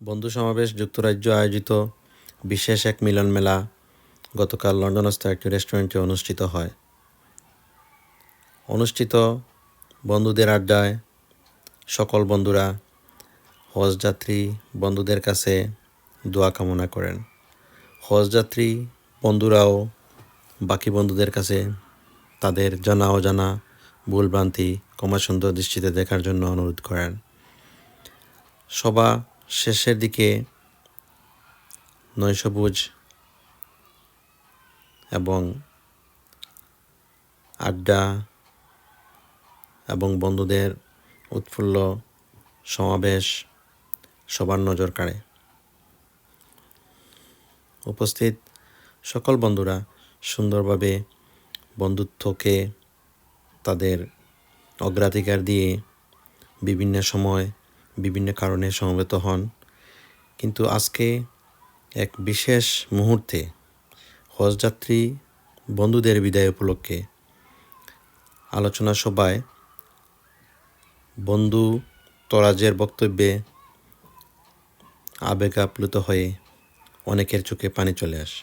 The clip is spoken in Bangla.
বন্ধু সমাবেশ যুক্তরাজ্য আয়োজিত বিশেষ এক মিলন মেলা গতকাল লন্ডনস্থ একটি রেস্টুরেন্টে অনুষ্ঠিত বন্ধুদের আড্ডায় সকল বন্ধুরা হজযাত্রী বন্ধুদের কাছে দোয়া কামনা করেন। হজযাত্রী বন্ধুরাও বাকি বন্ধুদের কাছে তাদের জানা অজানা ভুলভ্রান্তি ক্ষমা সুন্দর দৃষ্টিতে দেখার জন্য অনুরোধ করেন। সভা শেষের দিকে নৈশভোজ এবং আড্ডা এবং বন্ধুদের উৎফুল্ল সমাবেশ সবার নজর কাড়ে। উপস্থিত সকল বন্ধুরা সুন্দরভাবে বন্ধুত্বকে তাদের অগ্রাধিকার দিয়ে বিভিন্ন সময় বিভিন্ন কারণে সমবেত হন, কিন্তু আজকে এক বিশেষ মুহূর্তে হজযাত্রী বন্ধুদের বিদায় উপলক্ষে আলোচনা সভায় বন্ধু তরাজের বক্তব্যে আবেগ আপ্লুত হয়ে অনেকের চোখে পানি চলে আসে।